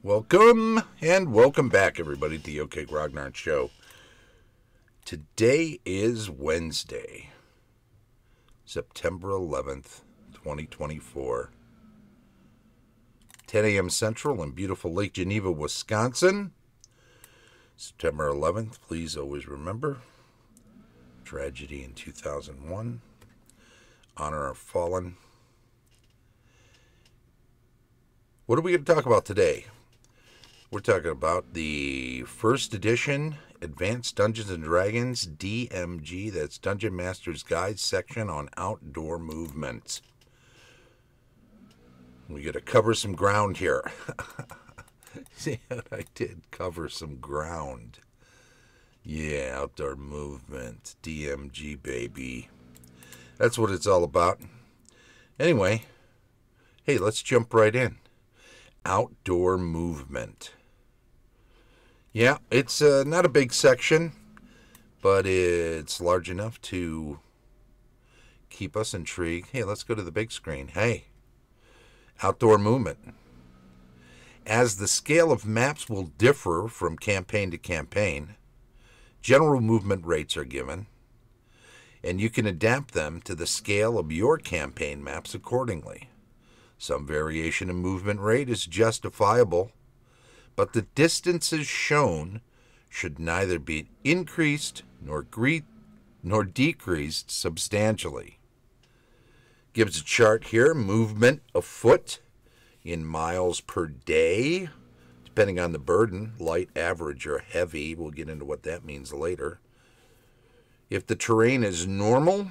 Welcome and welcome back, everybody, to the OK Grognard Show. Today is Wednesday, September 11th, 2024. 10 a.m. Central in beautiful Lake Geneva, Wisconsin. September 11th, please always remember. Tragedy in 2001. Honor our fallen. What are we going to talk about today? We're talking about the first edition Advanced Dungeons & Dragons DMG, that's Dungeon Master's Guide section on outdoor movement. We got to cover some ground here. See what I did? Cover some ground. Yeah, outdoor movement, DMG, baby. That's what it's all about. Anyway, hey, let's jump right in. Outdoor movement. Yeah, it's not a big section, but it's large enough to keep us intrigued. Hey, let's go to the big screen. Hey, outdoor movement. As the scale of maps will differ from campaign to campaign, general movement rates are given, and you can adapt them to the scale of your campaign maps accordingly. Some variation in movement rate is justifiable, but the distances shown should neither be increased nor decreased substantially. Gives a chart here, movement afoot in miles per day, depending on the burden, light, average, or heavy. We'll get into what that means later. If the terrain is normal,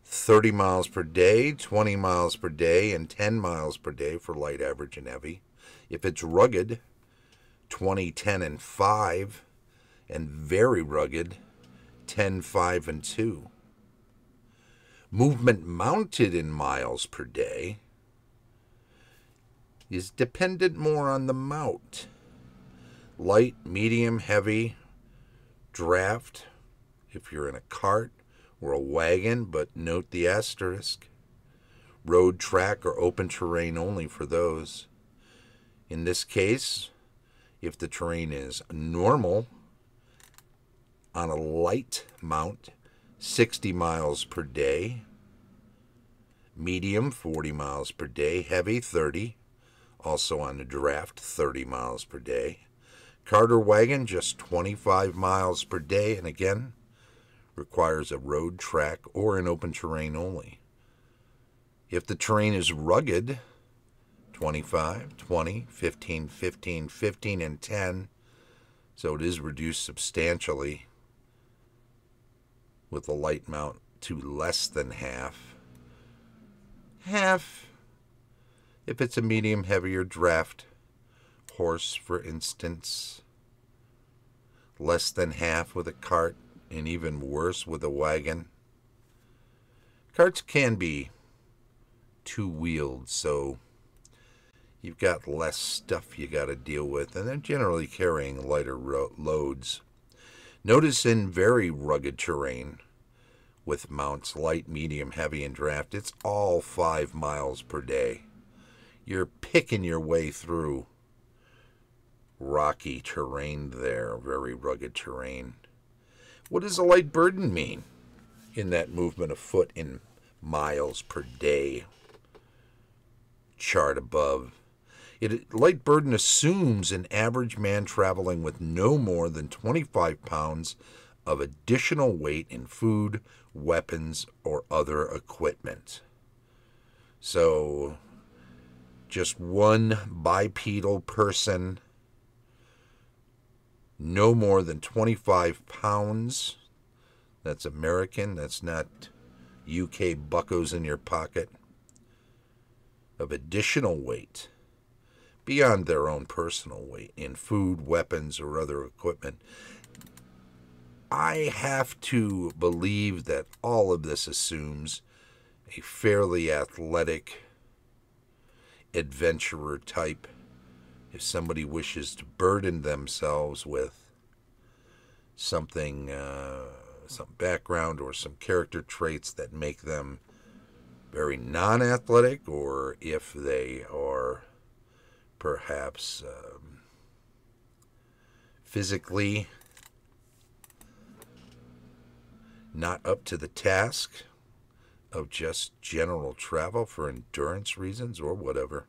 30 miles per day, 20 miles per day, and 10 miles per day for light, average, and heavy. If it's rugged, 20, 10, and 5, and very rugged, 10, 5, and 2. Movement mounted in miles per day is dependent more on the mount. Light, medium, heavy, draft, if you're in a cart or a wagon, but note the asterisk. Road, track, or open terrain only for those. In this case, if the terrain is normal, on a light mount, 60 miles per day, medium, 40 miles per day, heavy, 30, also on the draft, 30 miles per day, cart or wagon, just 25 miles per day, and again, requires a road, track, or an open terrain only. If the terrain is rugged, 25, 20, 15, 15, 15, and 10. So it is reduced substantially with a light mount to less than half. Half if it's a medium, heavier draft horse, for instance. Less than half with a cart, and even worse with a wagon. Carts can be two-wheeled, so you've got less stuff you got to deal with, and they're generally carrying lighter loads. Notice in very rugged terrain, with mounts light, medium, heavy, and draft, it's all 5 miles per day. You're picking your way through rocky terrain there, very rugged terrain. What does a light burden mean in that movement afoot in miles per day chart above? Light burden assumes an average man traveling with no more than 25 pounds of additional weight in food, weapons, or other equipment. So, just one bipedal person, no more than 25 pounds. That's American, that's not UK buckos in your pocket, of additional weight beyond their own personal weight in food, weapons, or other equipment. I have to believe that all of this assumes a fairly athletic adventurer type. If somebody wishes to burden themselves with something, some background or some character traits that make them very non-athletic, or if they are perhaps physically not up to the task of just general travel for endurance reasons or whatever,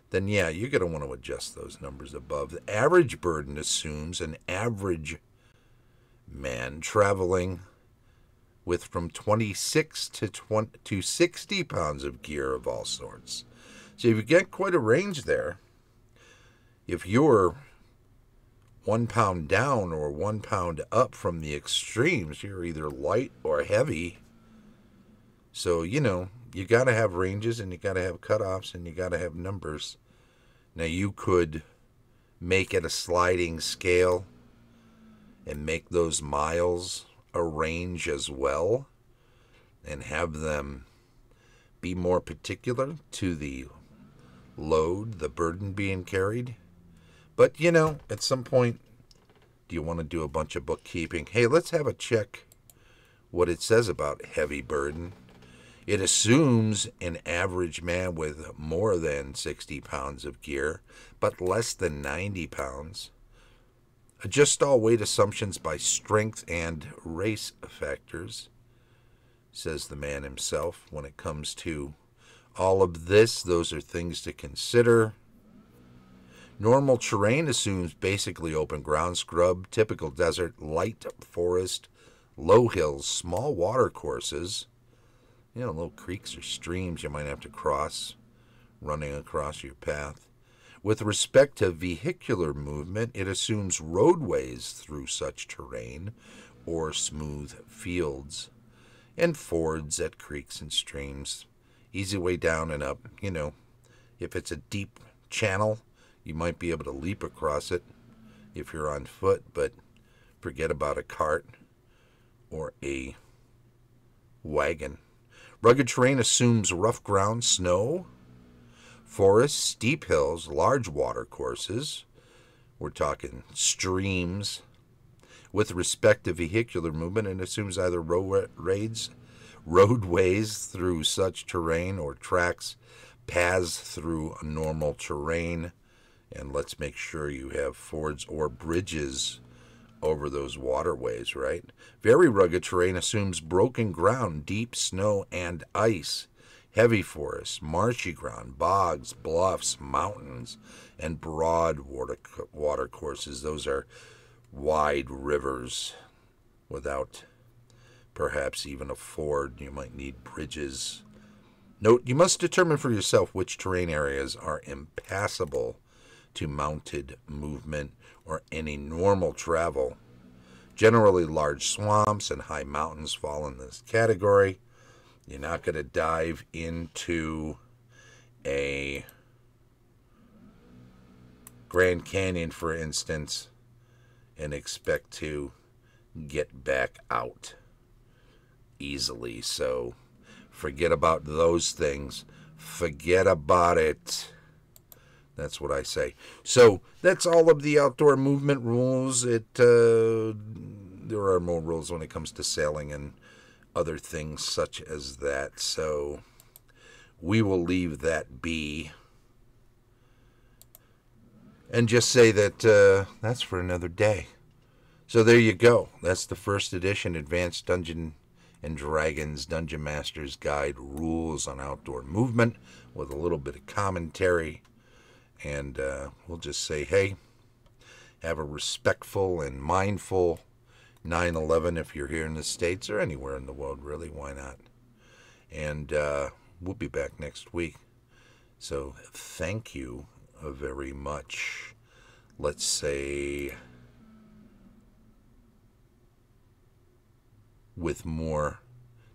then yeah, you're going to want to adjust those numbers above. The average burden assumes an average man traveling with from 26 to 60 pounds of gear of all sorts. So you get quite a range there. If you're 1 pound down or 1 pound up from the extremes, you're either light or heavy. So, you got to have ranges and you got to have cutoffs and you got to have numbers. Now, you could make it a sliding scale and make those miles a range as well and have them be more particular to the load, the burden being carried. But, at some point, do you want to do a bunch of bookkeeping? Hey, let's have a check what it says about heavy burden. It assumes an average man with more than 60 pounds of gear, but less than 90 pounds. Adjust all weight assumptions by strength and race factors, says the man himself. When it comes to all of this, those are things to consider. Normal terrain assumes basically open ground, scrub, typical desert, light forest, low hills, small water courses, little creeks or streams you might have to cross running across your path. With respect to vehicular movement, it assumes roadways through such terrain or smooth fields and fords at creeks and streams. Easy way down and up. If it's a deep channel, you might be able to leap across it if you're on foot, but forget about a cart or a wagon. Rugged terrain assumes rough ground, snow, forests, steep hills, large water courses. We're talking streams. With respect to vehicular movement, it assumes either roadways through such terrain or tracks, paths through normal terrain. And let's make sure you have fords or bridges over those waterways, right? Very rugged terrain assumes broken ground, deep snow and ice, heavy forests, marshy ground, bogs, bluffs, mountains, and broad water courses. Those are wide rivers without perhaps even a ford. You might need bridges. Note, you must determine for yourself which terrain areas are impassable to mounted movement or any normal travel. Generally, large swamps and high mountains fall in this category. You're not going to dive into a Grand Canyon, for instance, and expect to get back out easily. So forget about those things. Forget about it. That's what I say. So that's all of the outdoor movement rules. There are more rules when it comes to sailing and other things such as that. So we will leave that be and just say that that's for another day. So there you go. That's the first edition Advanced Dungeons and Dragons Dungeon Master's Guide Rules on Outdoor Movement with a little bit of commentary. And we'll just say, hey, have a respectful and mindful 9/11 if you're here in the States or anywhere in the world, really. Why not? And we'll be back next week. So thank you very much. Let's say with more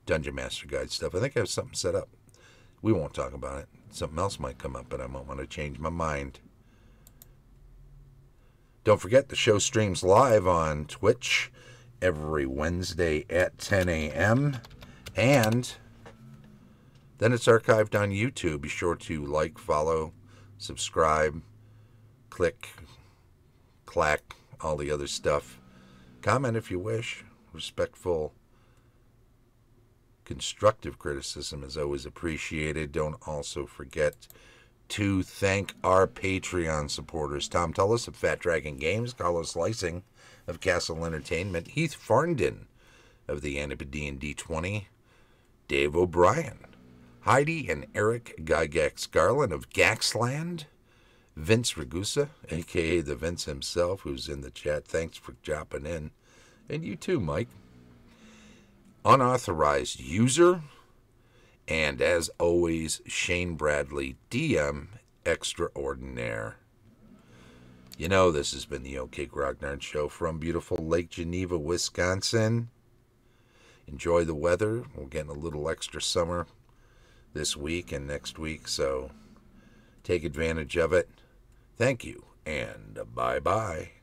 Dungeon Master Guide stuff. I think I have something set up. We won't talk about it. Something else might come up, but I might want to change my mind. Don't forget, the show streams live on Twitch every Wednesday at 10 a.m. And then it's archived on YouTube. Be sure to like, follow, subscribe, click, clack, all the other stuff. Comment if you wish. Respectful, constructive criticism is always appreciated. Don't also forget to thank our Patreon supporters. Tom Tullis of Fat Dragon Games, Carlos Lysing of Castle Entertainment, Heath Farndon of the AD&D 20, Dave O'Brien, Heidi and Eric Gygax Garland of Gaxland, Vince Ragusa, a.k.a. the Vince himself, who's in the chat. Thanks for dropping in. And you too, Mike. Unauthorized User, and as always, Shane Bradley, DM Extraordinaire. You know, this has been the OK Grognard Show from beautiful Lake Geneva, Wisconsin. Enjoy the weather. We're getting a little extra summer this week and next week, so take advantage of it. Thank you, and bye-bye.